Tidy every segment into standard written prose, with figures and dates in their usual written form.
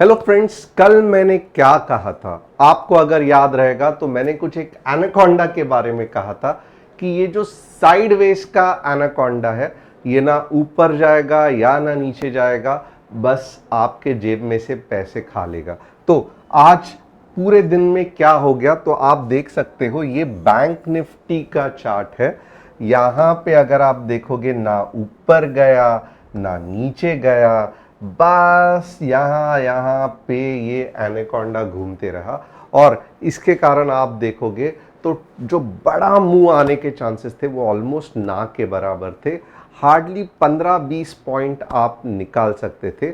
Hello friends, कल मैंने क्या कहा था? आपको अगर याद रहेगा तो मैंने कुछ एक एनाकोंडा के बारे में कहा था कि ये जो साइडवेज का एनाकोंडा है ये ना ऊपर जाएगा या ना नीचे जाएगा, बस आपके जेब में से पैसे खा लेगा। तो आज पूरे दिन में क्या हो गया तो आप देख सकते हो, ये बैंक निफ्टी का चार्ट है। यहाँ पे अगर आप देखोगे ना ऊपर गया ना नीचे गया, बस यहाँ पे ये एनाकोंडा घूमते रहा। और इसके कारण आप देखोगे तो जो बड़ा मुंह आने के चांसेस थे वो ऑलमोस्ट ना के बराबर थे। हार्डली 15-20 पॉइंट आप निकाल सकते थे,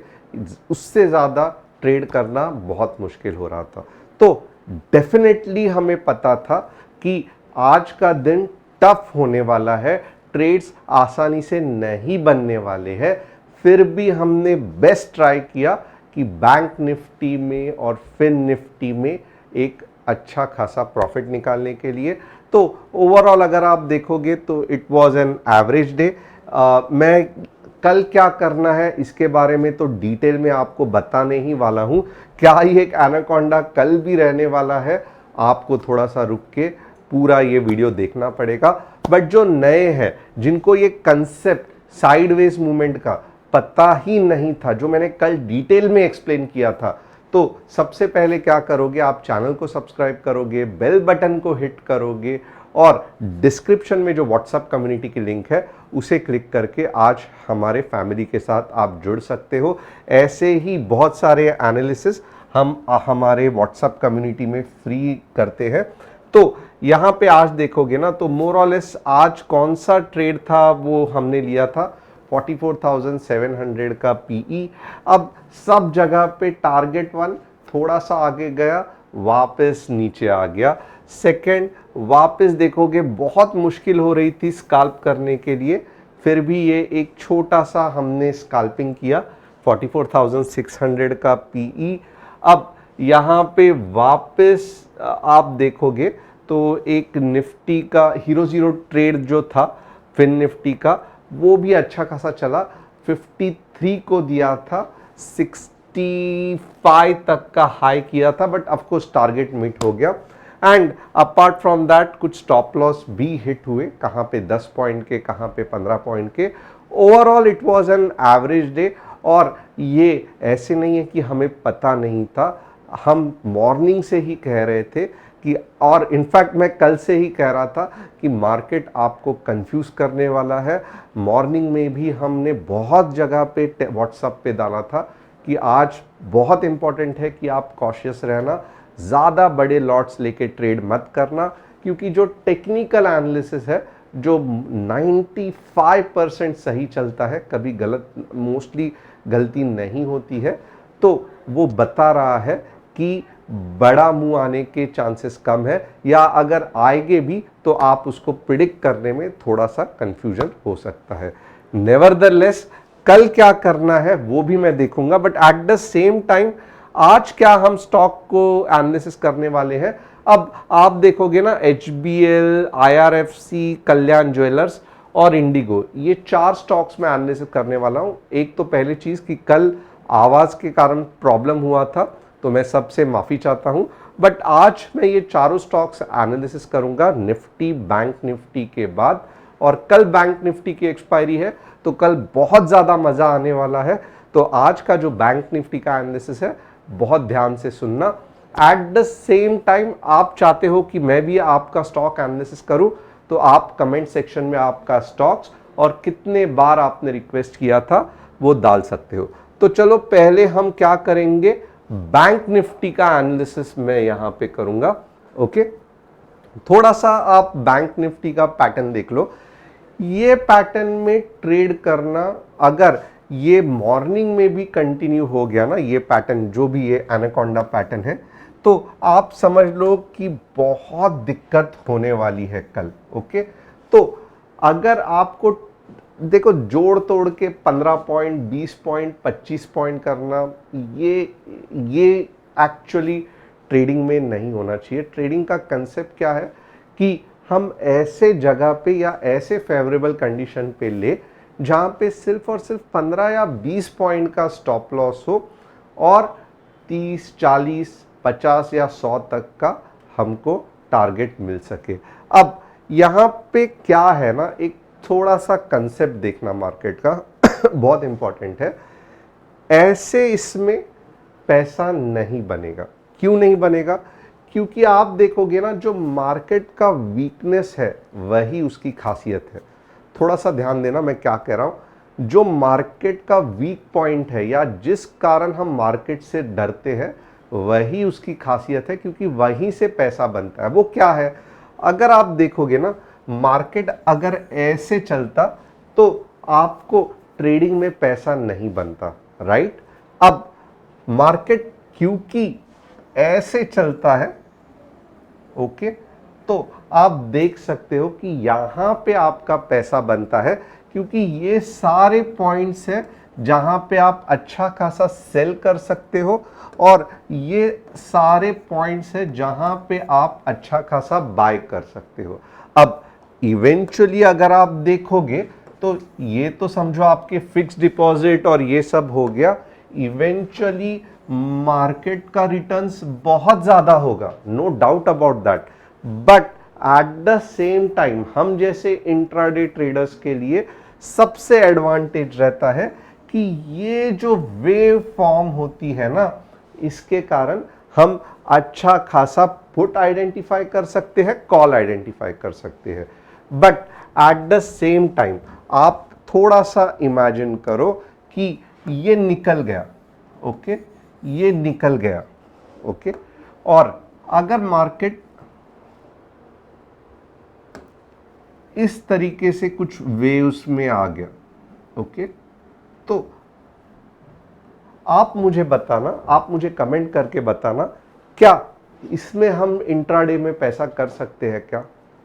उससे ज़्यादा ट्रेड करना बहुत मुश्किल हो रहा था। तो डेफिनेटली हमें पता था कि आज का दिन टफ होने वाला है, ट्रेड्स आसानी से नहीं बनने वाले हैं। फिर भी हमने बेस्ट ट्राई किया कि बैंक निफ्टी में और फिन निफ्टी में एक अच्छा खासा प्रॉफिट निकालने के लिए। तो ओवरऑल अगर आप देखोगे तो it was an average day. मैं कल क्या करना है इसके बारे में तो डिटेल में आपको बताने ही वाला हूं। क्या ये एक एनाकोंडा कल भी रहने वाला है, आपको थोड़ा सा रुक के पूरा ये वीडियो देखना पड़ेगा। बट जो नए हैं, जिनको ये कंसेप्ट साइडवेज मूवमेंट का पता ही नहीं था, जो मैंने कल डिटेल में एक्सप्लेन किया था, तो सबसे पहले क्या करोगे, आप चैनल को सब्सक्राइब करोगे, बेल बटन को हिट करोगे और डिस्क्रिप्शन में जो व्हाट्सएप कम्युनिटी की लिंक है उसे क्लिक करके आज हमारे फैमिली के साथ आप जुड़ सकते हो। ऐसे ही बहुत सारे एनालिसिस हम हमारे व्हाट्सएप कम्युनिटी में फ्री करते हैं। तो यहाँ पे आज देखोगे ना तो मोर और लेस आज कौन सा ट्रेड था वो हमने लिया था 44,700 का पीई। अब सब जगह पे टारगेट 1 थोड़ा सा आगे गया, वापस नीचे आ गया। सेकंड, वापस देखोगे बहुत मुश्किल हो रही थी स्काल्प करने के लिए, फिर भी ये एक छोटा सा हमने स्काल्पिंग किया 44,600 का पीई। अब यहाँ पे वापस आप देखोगे तो एक निफ्टी का हीरो जीरो ट्रेड जो था फिन निफ्टी का, वो भी अच्छा खासा चला। 53 को दिया था, 65 तक का हाई किया था, but of course target meet हो गया। एंड अपार्ट फ्रॉम दैट कुछ स्टॉप लॉस भी हिट हुए, कहाँ पे 10 पॉइंट के, कहाँ पे 15 पॉइंट के। Overall it was an average day. और ये ऐसे नहीं है कि हमें पता नहीं था, हम मॉर्निंग से ही कह रहे थे कि, और इनफैक्ट मैं कल से ही कह रहा था कि मार्केट आपको कंफ्यूज करने वाला है। मॉर्निंग में भी हमने बहुत जगह पे व्हाट्सएप पे डाला था कि आज बहुत इंपॉर्टेंट है कि आप कॉशियस रहना, ज़्यादा बड़े लॉट्स लेके ट्रेड मत करना, क्योंकि जो टेक्निकल एनालिसिस है जो 95% सही चलता है, कभी गलत मोस्टली गलती नहीं होती है, तो वो बता रहा है कि बड़ा मुंह आने के चांसेस कम है, या अगर आएंगे भी तो आप उसको प्रिडिक्ट करने में थोड़ा सा कंफ्यूजन हो सकता है। नेवरदलेस कल क्या करना है वो भी मैं देखूंगा, but at the same time आज क्या हम स्टॉक को एनालिसिस करने वाले हैं। अब आप देखोगे ना HBL, IRFC, कल्याण ज्वेलर्स और इंडिगो, ये 4 स्टॉक्स में एनालिसिस करने वाला हूं। एक तो पहली चीज कि कल आवाज के कारण प्रॉब्लम हुआ था तो मैं सबसे माफी चाहता हूं, बट आज मैं ये चारों स्टॉक्स एनालिसिस करूंगा निफ्टी बैंक निफ्टी के बाद। और कल बैंक निफ्टी की एक्सपायरी है तो कल बहुत ज्यादा मजा आने वाला है। तो आज का जो बैंक निफ्टी का एनालिसिस है बहुत ध्यान से सुनना। एट द सेम टाइम आप चाहते हो कि मैं भी आपका स्टॉक एनालिसिस करूं तो आप कमेंट सेक्शन में आपका स्टॉक्स और कितने बार आपने रिक्वेस्ट किया था वो डाल सकते हो। तो चलो पहले हम क्या करेंगे, बैंक निफ्टी का एनालिसिस मैं यहां पे करूंगा। ओके, थोड़ा सा आप बैंक निफ्टी का पैटर्न देख लो। ये पैटर्न में ट्रेड करना, अगर ये मॉर्निंग में भी कंटिन्यू हो गया ना, ये पैटर्न जो भी ये एनाकोंडा पैटर्न है, तो आप समझ लो कि बहुत दिक्कत होने वाली है कल। ओके, तो अगर आपको देखो जोड़ तोड़ के 15 पॉइंट, 20 पॉइंट, 25 पॉइंट करना, ये एक्चुअली ट्रेडिंग में नहीं होना चाहिए। ट्रेडिंग का कंसेप्ट क्या है कि हम ऐसे जगह पे या ऐसे फेवरेबल कंडीशन पे ले जहां पे सिर्फ और सिर्फ 15 या 20 पॉइंट का स्टॉप लॉस हो और 30, 40, 50 या 100 तक का हमको टारगेट मिल सके। अब यहाँ पे क्या है ना, एक थोड़ा सा कंसेप्ट देखना मार्केट का बहुत इंपॉर्टेंट है। ऐसे इसमें पैसा नहीं बनेगा। क्यों नहीं बनेगा? क्योंकि आप देखोगे ना, जो मार्केट का वीकनेस है वही उसकी खासियत है। थोड़ा सा ध्यान देना मैं क्या कह रहा हूं। जो मार्केट का वीक पॉइंट है या जिस कारण हम मार्केट से डरते हैं वही उसकी खासियत है, क्योंकि वहीं से पैसा बनता है। वो क्या है? अगर आप देखोगे ना, मार्केट अगर ऐसे चलता तो आपको ट्रेडिंग में पैसा नहीं बनता, राइट? अब मार्केट क्योंकि ऐसे चलता है, ओके, तो आप देख सकते हो कि यहां पे आपका पैसा बनता है, क्योंकि ये सारे पॉइंट्स हैं जहां पे आप अच्छा खासा सेल कर सकते हो, और ये सारे पॉइंट्स हैं जहां पे आप अच्छा खासा बाय कर सकते हो। अब इवेंचुअली अगर आप देखोगे तो ये तो समझो आपके फिक्स डिपॉजिट और ये सब हो गया। इवेंचुअली मार्केट का रिटर्न्स बहुत ज्यादा होगा, no doubt about that, but at the same time हम जैसे इंट्राडे ट्रेडर्स के लिए सबसे एडवांटेज रहता है कि ये जो वेव फॉर्म होती है ना, इसके कारण हम अच्छा खासा पुट आइडेंटिफाई कर सकते हैं, कॉल आइडेंटिफाई कर सकते हैं। But at the same time आप थोड़ा सा इमेजिन करो कि ये निकल गया, ओके, ये निकल गया, ओके, और अगर मार्केट इस तरीके से कुछ वेव्स में आ गया, ओके, तो आप मुझे बताना, आप मुझे कमेंट करके बताना, क्या इसमें हम इंट्राडे में पैसा कर सकते हैं?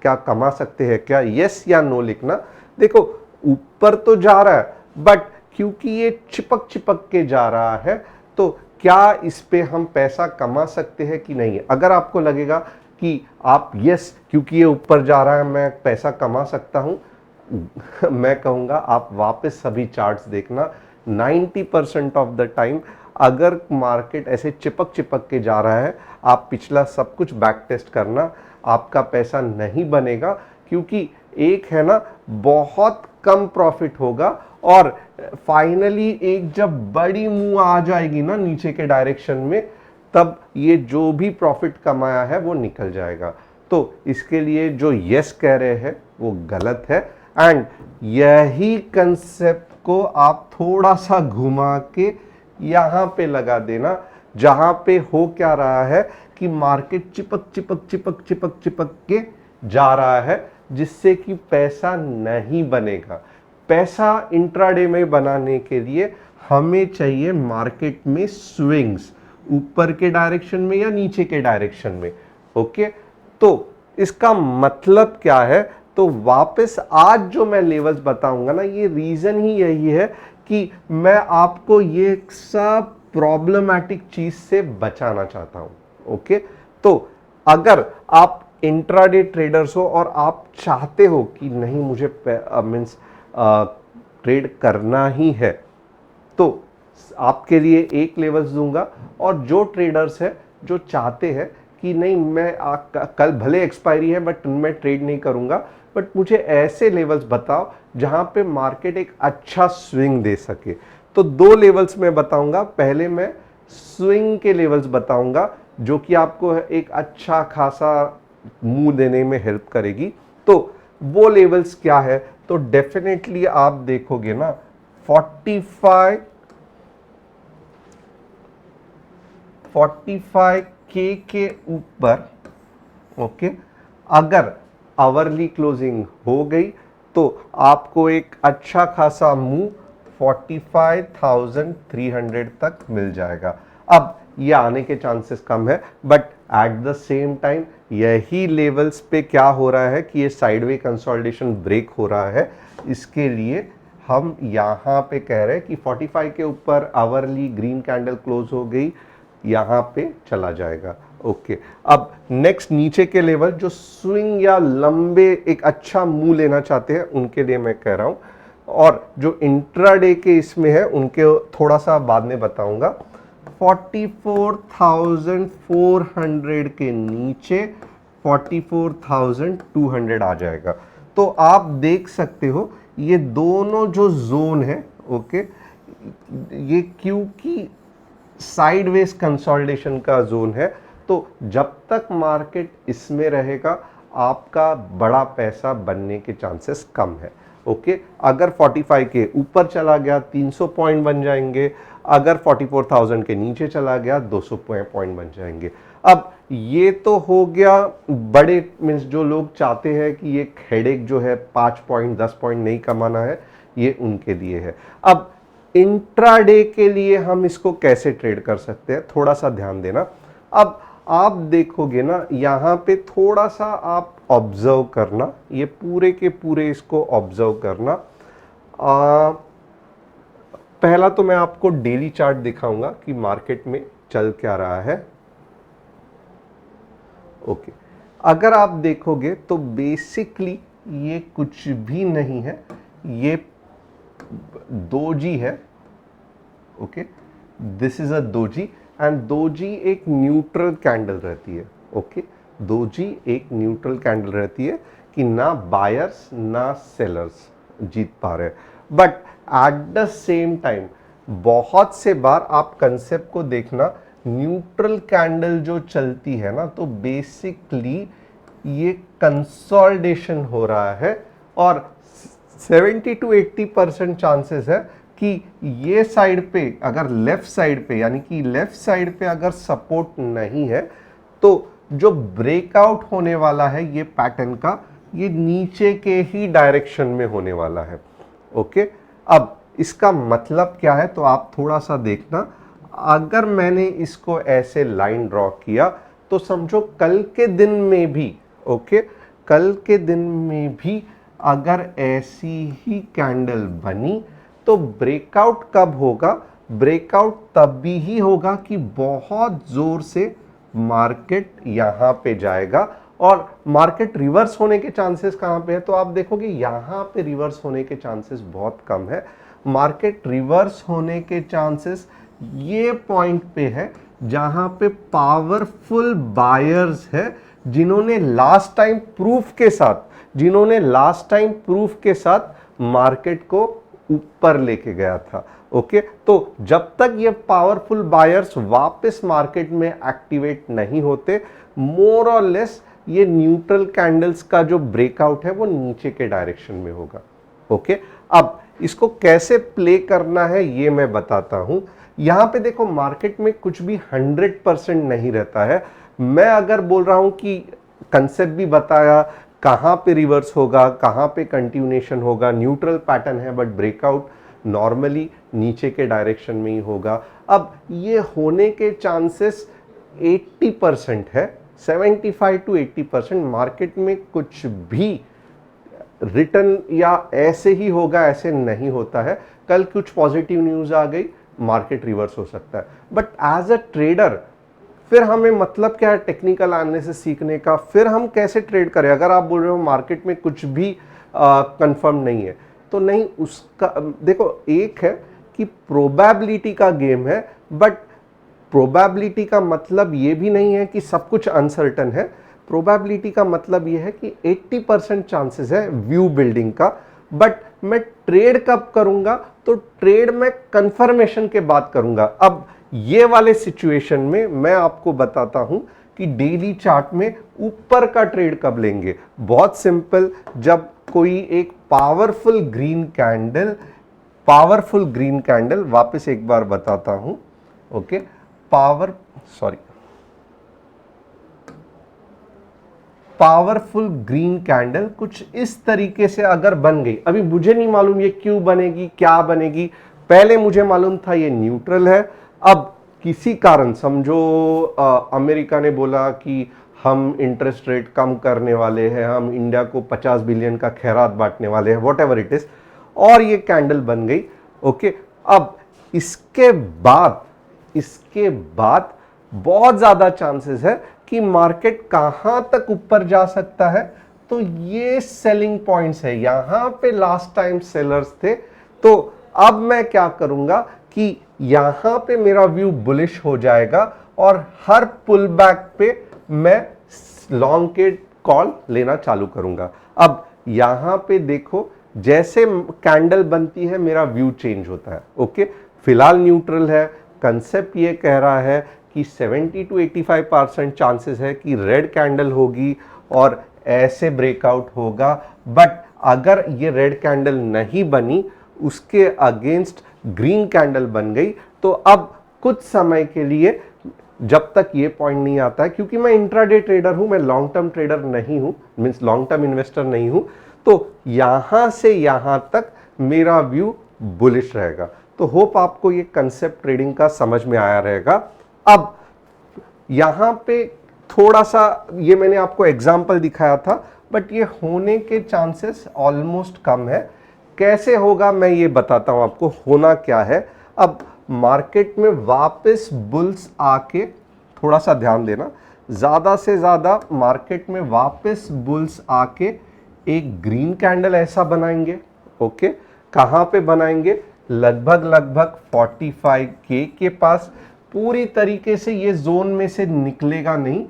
क्या कमा सकते हैं क्या? यस या नो लिखना। देखो ऊपर तो जा रहा है, बट क्योंकि ये चिपक चिपक के जा रहा है, तो क्या इस पे हम पैसा कमा सकते हैं कि नहीं? अगर आपको लगेगा कि आप यस, क्योंकि ये ऊपर जा रहा है मैं पैसा कमा सकता हूं, मैं कहूंगा आप वापस सभी चार्ट्स देखना। 90% ऑफ द टाइम अगर मार्केट ऐसे चिपक चिपक के जा रहा है, आप पिछला सब कुछ बैक टेस्ट करना, आपका पैसा नहीं बनेगा, क्योंकि एक है ना, बहुत कम प्रॉफिट होगा, और फाइनली एक जब बड़ी मूव आ जाएगी ना नीचे के डायरेक्शन में, तब ये जो भी प्रॉफिट कमाया है वो निकल जाएगा। तो इसके लिए जो यस कह रहे हैं वो गलत है, एंड यही कंसेप्ट को आप थोड़ा सा घुमा के यहां पे लगा देना, जहां पे हो क्या रहा है कि मार्केट चिपक चिपक चिपक चिपक चिपक के जा रहा है, जिससे कि पैसा नहीं बनेगा। पैसा इंट्राडे में बनाने के लिए हमें चाहिए मार्केट में स्विंग्स, ऊपर के डायरेक्शन में या नीचे के डायरेक्शन में, ओके। तो इसका मतलब क्या है? तो वापस आज जो मैं लेवल्स बताऊंगा ना, ये रीजन ही यही है कि मैं आपको ये सब प्रॉब्लमैटिक चीज से बचाना चाहता हूं, ओके। तो अगर आप इंट्राडे ट्रेडर्स हो और आप चाहते हो कि नहीं मुझे मीन्स ट्रेड करना ही है, तो आपके लिए एक लेवल्स दूंगा, और जो ट्रेडर्स है जो चाहते हैं कि नहीं मैं कल भले एक्सपायरी है बट मैं ट्रेड नहीं करूंगा, बट मुझे ऐसे लेवल्स बताओ जहां पे मार्केट एक अच्छा स्विंग दे सके, तो दो लेवल्स मैं बताऊंगा। पहले मैं स्विंग के लेवल्स बताऊंगा जो कि आपको एक अच्छा खासा मूव देने में हेल्प करेगी। तो वो लेवल्स क्या है? तो डेफिनेटली आप देखोगे ना 45K के ऊपर, ओके, अगर आवरली क्लोजिंग हो गई तो आपको एक अच्छा खासा मूव 45,300 तक मिल जाएगा। अब ये आने के चांसेस कम है, but at the same time यही लेवल्स पे क्या हो रहा है कि ये साइडवे कंसोलिडेशन ब्रेक हो रहा है। इसके लिए हम यहाँ पे कह रहे हैं कि 45 के ऊपर आवरली ग्रीन कैंडल क्लोज हो गई, यहाँ पे चला जाएगा, ओके। अब नेक्स्ट नीचे के लेवल जो स्विंग या लंबे एक अच्छा मूव लेना चाहते हैं उनके लिए मैं कह रहा हूँ, और जो इंट्राडे के इसमें है उनके थोड़ा सा बाद में बताऊंगा। 44,400 के नीचे 44,200 आ जाएगा। तो आप देख सकते हो ये दोनों जो जोन है, ओके, ये क्योंकि साइडवेज कंसोलिडेशन का जोन है, तो जब तक मार्केट इसमें रहेगा आपका बड़ा पैसा बनने के चांसेस कम है। ओके, अगर 45 के ऊपर चला गया 300 पॉइंट बन जाएंगे, अगर 44,000 के नीचे चला गया 200 पॉइंट बन जाएंगे। अब ये तो हो गया बड़े मीन्स जो लोग चाहते हैं कि ये हेडेक जो है 5 पॉइंट 10 पॉइंट नहीं कमाना है, ये उनके लिए है। अब इंट्राडे के लिए हम इसको कैसे ट्रेड कर सकते हैं, थोड़ा सा ध्यान देना। अब आप देखोगे ना, यहां पे थोड़ा सा आप ऑब्जर्व करना, ये पूरे के पूरे इसको ऑब्जर्व करना। पहला तो मैं आपको डेली चार्ट दिखाऊंगा कि मार्केट में चल क्या रहा है। ओके, अगर आप देखोगे तो बेसिकली ये कुछ भी नहीं है, ये दोजी है। Okay, this is a doji and doji एक न्यूट्रल कैंडल रहती है। ओके, दोजी एक न्यूट्रल कैंडल रहती है कि ना बायर्स ना सेलर्स जीत पा रहे, but at the same time बहुत से बार आप कंसेप्ट को देखना, न्यूट्रल कैंडल जो चलती है ना, तो बेसिकली ये कंसोलिडेशन हो रहा है और 70 to 80% चांसेस है कि ये साइड पे अगर लेफ्ट साइड पे, यानी कि लेफ्ट साइड पे अगर सपोर्ट नहीं है, तो जो ब्रेकआउट होने वाला है ये पैटर्न का, ये नीचे के ही डायरेक्शन में होने वाला है। ओके, अब इसका मतलब क्या है, तो आप थोड़ा सा देखना। अगर मैंने इसको ऐसे लाइन ड्रॉ किया तो समझो कल के दिन में भी, ओके, कल के दिन में भी अगर ऐसी ही कैंडल बनी तो ब्रेकआउट कब होगा, ब्रेकआउट तभी ही होगा कि बहुत जोर से मार्केट यहां पे जाएगा। और मार्केट रिवर्स होने के चांसेस कहां पे है, तो आप देखोगे यहां पे रिवर्स होने के चांसेस बहुत कम है। मार्केट रिवर्स होने के चांसेस ये पॉइंट पे है जहां पे पावरफुल बायर्स है, जिन्होंने लास्ट टाइम प्रूफ के साथ मार्केट को ऊपर लेके गया था। ओके, तो जब तक ये पावरफुल बायर्स वापस मार्केट में एक्टिवेट नहीं होते, मोर और लेस ये न्यूट्रल कैंडल्स का जो ब्रेकआउट है वो नीचे के डायरेक्शन में होगा। ओके, अब इसको कैसे प्ले करना है ये मैं बताता हूं। यहां पे देखो, मार्केट में कुछ भी 100% नहीं रहता है। मैं अगर बोल रहा हूं कि कंसेप्ट भी बताया, कहां पे रिवर्स होगा, कहां पे कंटिन्यूएशन होगा, न्यूट्रल पैटर्न है बट ब्रेकआउट नॉर्मली नीचे के डायरेक्शन में ही होगा। अब ये होने के चांसेस 80% है, 75 to 80%। मार्केट में कुछ भी रिटर्न या ऐसे ही होगा ऐसे नहीं होता है। कल कुछ पॉजिटिव न्यूज आ गई, मार्केट रिवर्स हो सकता है, बट एज अ ट्रेडर फिर हमें मतलब क्या है टेक्निकल एनालिसिस सीखने का, फिर हम कैसे ट्रेड करें। अगर आप बोल रहे हो मार्केट में कुछ भी कंफर्म नहीं है, तो नहीं, उसका देखो, एक है कि प्रोबेबिलिटी का गेम है, बट प्रोबेबिलिटी का मतलब ये भी नहीं है कि सब कुछ अनसर्टन है। प्रोबेबिलिटी का मतलब ये है कि 80% चांसेस है व्यू बिल्डिंग का, बट मैं ट्रेड कब करूंगा, तो ट्रेड में कंफर्मेशन के बाद करूंगा। अब ये वाले सिचुएशन में मैं आपको बताता हूं कि डेली चार्ट में ऊपर का ट्रेड कब लेंगे। बहुत सिंपल, जब कोई एक पावरफुल ग्रीन कैंडल, वापस एक बार बताता हूं, ओके, पावरफुल ग्रीन कैंडल कुछ इस तरीके से अगर बन गई, अभी मुझे नहीं मालूम ये क्यों बनेगी, क्या बनेगी, पहले मुझे मालूम था ये न्यूट्रल है। अब किसी कारण समझो अमेरिका ने बोला कि हम इंटरेस्ट रेट कम करने वाले हैं, हम इंडिया को 50 बिलियन का खैरात बांटने वाले हैं, वॉट एवर इट इज, और ये कैंडल बन गई। ओके, अब इसके बाद बहुत ज्यादा चांसेस है कि मार्केट कहां तक ऊपर जा सकता है, तो ये सेलिंग पॉइंट्स है, यहां पे लास्ट टाइम सेलर्स थे। तो अब मैं क्या करूंगा कि यहां पे मेरा व्यू बुलिश हो जाएगा और हर पुल बैक पे मैं लॉन्ग के कॉल लेना चालू करूंगा। अब यहां पे देखो जैसे कैंडल बनती है मेरा व्यू चेंज होता है। ओके, फिलहाल न्यूट्रल है, कंसेप्ट ये कह रहा है कि 70 to 85% चांसेस है कि रेड कैंडल होगी और ऐसे ब्रेकआउट होगा। बट अगर ये रेड कैंडल नहीं बनी, उसके अगेंस्ट ग्रीन कैंडल बन गई, तो अब कुछ समय के लिए, जब तक ये पॉइंट नहीं आता है, क्योंकि मैं इंट्राडे ट्रेडर हूं, मैं लॉन्ग टर्म ट्रेडर नहीं हूं, मींस लॉन्ग टर्म इन्वेस्टर नहीं हूं, तो यहां से यहां तक मेरा व्यू बुलिश रहेगा। तो होप आपको ये कंसेप्ट ट्रेडिंग का समझ में आया रहेगा। अब यहां पे थोड़ा सा ये मैंने आपको एग्जांपल दिखाया था, बट ये होने के चांसेस ऑलमोस्ट कम है। कैसे होगा मैं ये बताता हूं आपको होना क्या है। अब मार्केट में वापस बुल्स आके, थोड़ा सा ध्यान देना, ज्यादा से ज्यादा मार्केट में वापस बुल्स आके एक ग्रीन कैंडल ऐसा बनाएंगे। ओके, कहां पे बनाएंगे? लगभग लगभग 45K के पास। पूरी तरीके से ये जोन में से निकलेगा नहीं,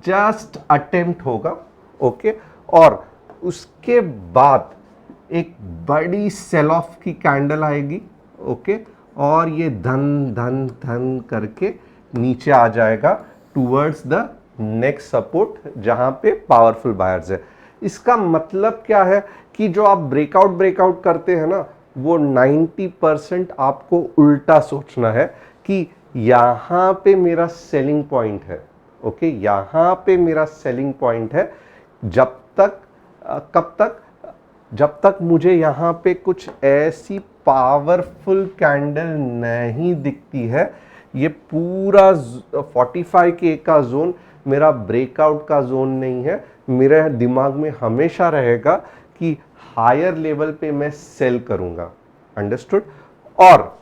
जस्ट अटेम्प्ट होगा। ओके, और उसके बाद एक बड़ी सेल ऑफ की कैंडल आएगी। ओके, और ये धन धन धन करके नीचे आ जाएगा टूवर्ड्स द नेक्स्ट सपोर्ट, जहां पे पावरफुल बायर्स है। इसका मतलब क्या है कि जो आप ब्रेकआउट करते हैं ना, वो 90% आपको उल्टा सोचना है कि यहां पे मेरा सेलिंग पॉइंट है। ओके, यहां पे मेरा सेलिंग पॉइंट है। जब तक कब तक? जब तक मुझे यहां पे कुछ ऐसी पावरफुल कैंडल नहीं दिखती है। ये पूरा 45K का जोन मेरा ब्रेकआउट का जोन नहीं है। मेरे दिमाग में हमेशा रहेगा कि हायर लेवल पे मैं सेल करूंगा। अंडरस्टूड? और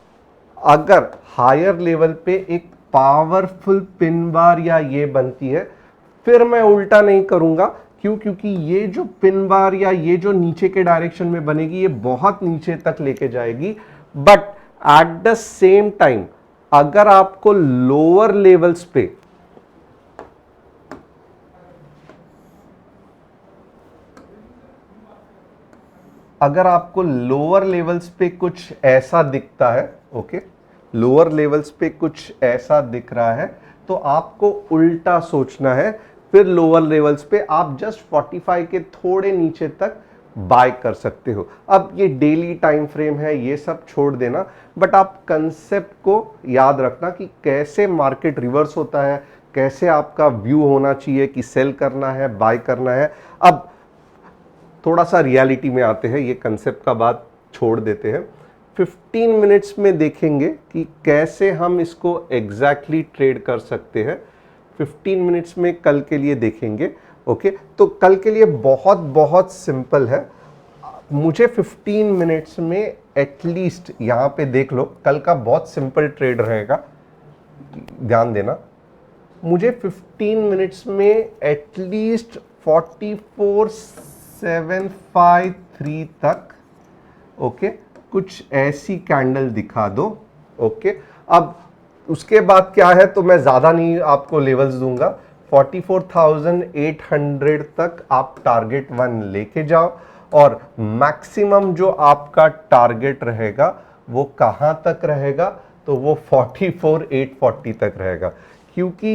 अगर हायर लेवल पे एक पावरफुल पिन बार या ये बनती है, फिर मैं उल्टा नहीं करूंगा। क्यों? क्योंकि ये जो पिन बार या ये जो नीचे के डायरेक्शन में बनेगी, ये बहुत नीचे तक लेके जाएगी। But at the same time अगर आपको लोअर लेवल्स पे कुछ ऐसा दिखता है, ओके, लोअर लेवल्स पे कुछ ऐसा दिख रहा है, तो आपको उल्टा सोचना है। फिर लोअर लेवल्स पे आप जस्ट 45 के थोड़े नीचे तक बाय कर सकते हो। अब ये डेली टाइम फ्रेम है, ये सब छोड़ देना, बट आप कंसेप्ट को याद रखना कि कैसे मार्केट रिवर्स होता है, कैसे आपका व्यू होना चाहिए कि सेल करना है, बाय करना है। अब थोड़ा सा रियलिटी में आते हैं, ये कंसेप्ट का बात छोड़ देते हैं। 15 मिनट्स में देखेंगे कि कैसे हम इसको एग्जैक्टली ट्रेड कर सकते हैं। 15 मिनट्स में कल के लिए देखेंगे। ओके, तो कल के लिए बहुत बहुत सिंपल है। मुझे 15 मिनट्स में एटलीस्ट, यहां पे देख लो, कल का बहुत सिंपल ट्रेड रहेगा, ध्यान देना। मुझे 15 मिनट्स में एटलीस्ट 44,753 तक, ओके, कुछ ऐसी कैंडल दिखा दो। ओके, अब उसके बाद क्या है, तो मैं ज्यादा नहीं आपको लेवल्स दूंगा। 44,800 तक आप टारगेट 1 लेके जाओ, और मैक्सिमम जो आपका टारगेट रहेगा वो कहां तक रहेगा, तो वो 44,840 तक रहेगा। क्योंकि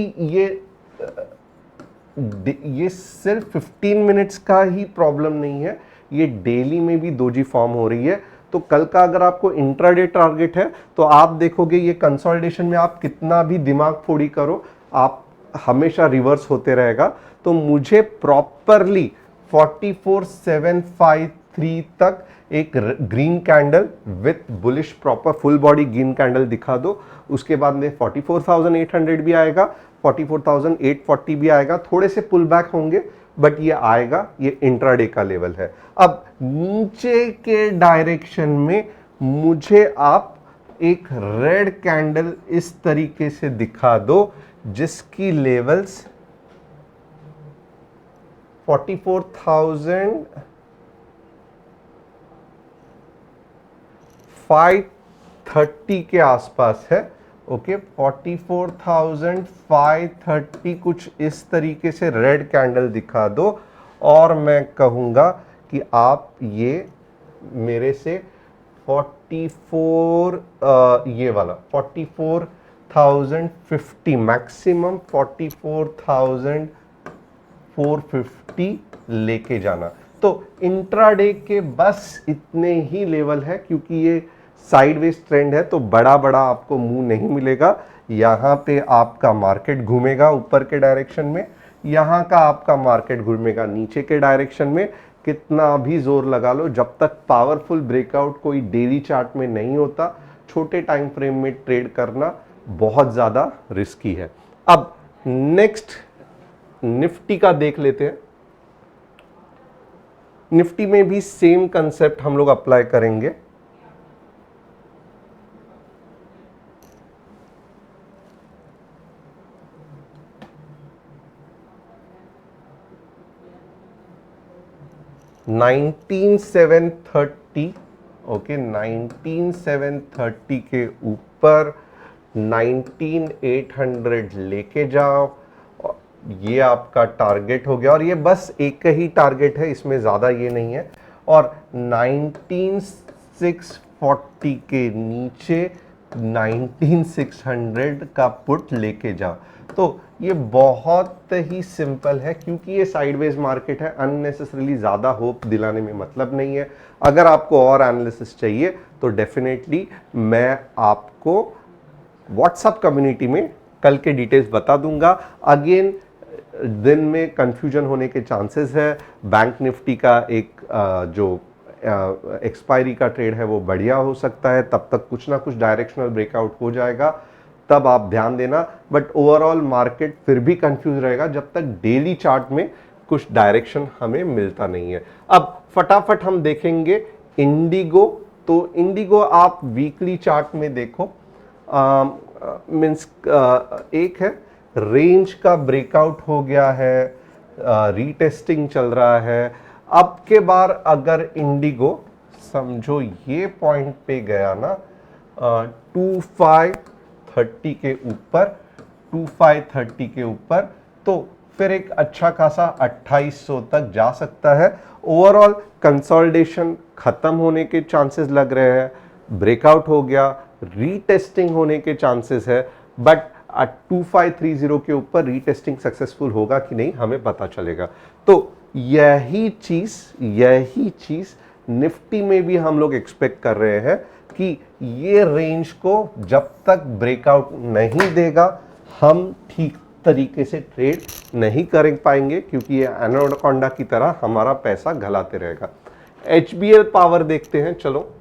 ये सिर्फ 15 मिनट्स का ही प्रॉब्लम नहीं है, ये डेली में भी दोजी फॉर्म हो रही है। तो कल का अगर आपको इंट्राडे टारगेट है, तो आप देखोगे ये कंसोलिडेशन में आप कितना भी दिमाग फोड़ी करो, आप हमेशा रिवर्स होते रहेगा। तो मुझे प्रॉपरली 44,753 तक एक green candle with bullish proper full body green candle दिखा दो। उसके बाद में 44,800 भी आएगा, 44,840 भी आएगा, थोड़े से पुल बैक होंगे, बट ये आएगा। ये इंट्राडे का लेवल है। अब नीचे के डायरेक्शन में मुझे आप एक रेड कैंडल इस तरीके से दिखा दो, जिसकी लेवल्स 44,530 44,530 के आसपास है। ओके 44,530 कुछ इस तरीके से रेड कैंडल दिखा दो और मैं कहूँगा कि आप ये मेरे से 44 ये वाला 44,050 मैक्सिमम 44,450 लेके जाना। तो इंट्राडे के बस इतने ही लेवल है, क्योंकि ये साइडवेज ट्रेंड है तो बड़ा बड़ा आपको मूव नहीं मिलेगा। यहाँ पे आपका मार्केट घूमेगा ऊपर के डायरेक्शन में, यहाँ का आपका मार्केट घूमेगा नीचे के डायरेक्शन में। कितना भी जोर लगा लो, जब तक पावरफुल ब्रेकआउट कोई डेली चार्ट में नहीं होता, छोटे टाइम फ्रेम में ट्रेड करना बहुत ज़्यादा रिस्की है। अब नेक्स्ट निफ्टी का देख लेते हैं। निफ्टी में भी सेम कंसेप्ट हम लोग अप्लाई करेंगे। ओके 19,730 के ऊपर 19,800 लेके जाओ, ये आपका टारगेट हो गया। और ये बस एक ही टारगेट है, इसमें ज़्यादा ये नहीं है। और 19,640 के नीचे 19,600 का पुट लेके जाओ। तो ये बहुत ही सिंपल है, क्योंकि ये साइडवेज मार्केट है, अननेसेसरीली ज़्यादा होप दिलाने में मतलब नहीं है। अगर आपको और एनालिसिस चाहिए तो डेफिनेटली मैं आपको व्हाट्सएप कम्युनिटी में कल के डिटेल्स बता दूंगा। अगेन दिन में कंफ्यूजन होने के चांसेस है। बैंक निफ्टी का एक जो एक्सपायरी का ट्रेड है वो बढ़िया हो सकता है, तब तक कुछ ना कुछ डायरेक्शनल ब्रेकआउट हो जाएगा, तब आप ध्यान देना। बट ओवरऑल मार्केट फिर भी कंफ्यूज रहेगा जब तक डेली चार्ट में कुछ डायरेक्शन हमें मिलता नहीं है। अब फटाफट हम देखेंगे इंडिगो। तो इंडिगो आप वीकली चार्ट में देखो, मीन्स एक है रेंज का ब्रेकआउट हो गया है, रीटेस्टिंग चल रहा है। अब के बार अगर इंडिगो समझो ये पॉइंट पे गया ना 2530 के ऊपर, 2530 के ऊपर, तो फिर एक अच्छा खासा 2800 तक जा सकता है। ओवरऑल कंसोलिडेशन खत्म होने के चांसेस लग रहे हैं, ब्रेकआउट हो गया, रीटेस्टिंग होने के चांसेस है। बट 2530 के ऊपर रीटेस्टिंग सक्सेसफुल होगा कि नहीं हमें पता चलेगा। तो यही चीज निफ्टी में भी हम लोग एक्सपेक्ट कर रहे हैं कि ये रेंज को जब तक ब्रेकआउट नहीं देगा हम ठीक तरीके से ट्रेड नहीं कर पाएंगे, क्योंकि ये एनाकोंडा की तरह हमारा पैसा घलाते रहेगा। HBL पावर देखते हैं। चलो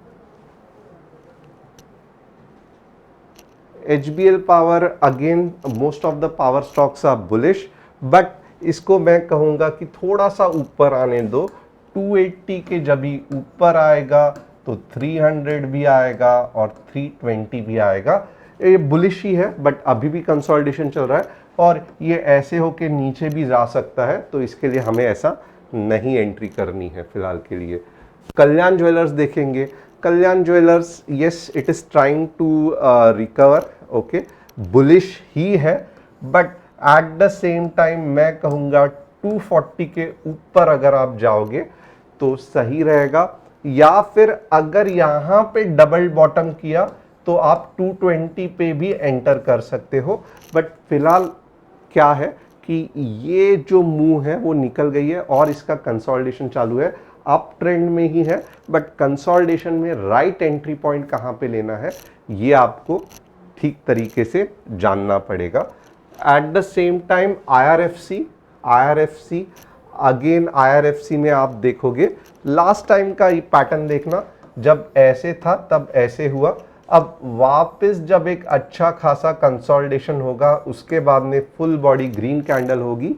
HBL power, again most of the power stocks are bullish, but इसको मैं कहूंगा कि थोड़ा सा ऊपर आने दो। 280 के जब भी ऊपर आएगा तो 300 भी आएगा और 320 भी आएगा। ये बुलिश ही है, बट अभी भी कंसोलिडेशन चल रहा है और ये ऐसे होके नीचे भी जा सकता है, तो इसके लिए हमें ऐसा नहीं एंट्री करनी है फिलहाल के लिए। कल्याण ज्वेलर्स देखेंगे। Kalyan jewellers, yes it is trying to recover, okay bullish ही है, but at the same time मैं कहूँगा 240 के ऊपर अगर आप जाओगे तो सही रहेगा। या फिर अगर यहाँ पे डबल बॉटम किया तो आप 220 पे भी एंटर कर सकते हो। बट फिलहाल क्या है कि ये जो मूव है वो निकल गई है और इसका कंसोलिडेशन चालू है, अप ट्रेंड में ही है, बट कंसोलिडेशन में राइट एंट्री पॉइंट कहाँ पे लेना है ये आपको ठीक तरीके से जानना पड़ेगा। Eight the same time IRFC again IRFC में आप देखोगे लास्ट टाइम का ये पैटर्न देखना, जब ऐसे था तब ऐसे हुआ, अब वापस जब एक अच्छा खासा कंसोलिडेशन होगा उसके बाद में फुल बॉडी ग्रीन कैंडल होगी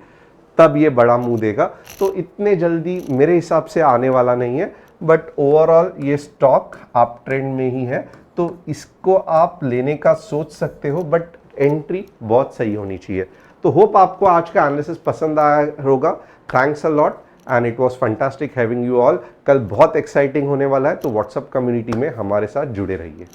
तब ये बड़ा मुंह देगा। तो इतने जल्दी मेरे हिसाब से आने वाला नहीं है, बट ओवरऑल ये स्टॉक आप ट्रेंड में ही है तो इसको आप लेने का सोच सकते हो, बट एंट्री बहुत सही होनी चाहिए। तो होप आपको आज का एनालिसिस पसंद आया होगा। Thanks a lot and it was fantastic having you all. कल बहुत एक्साइटिंग होने वाला है, तो व्हाट्सएप कम्युनिटी में हमारे साथ जुड़े रहिए।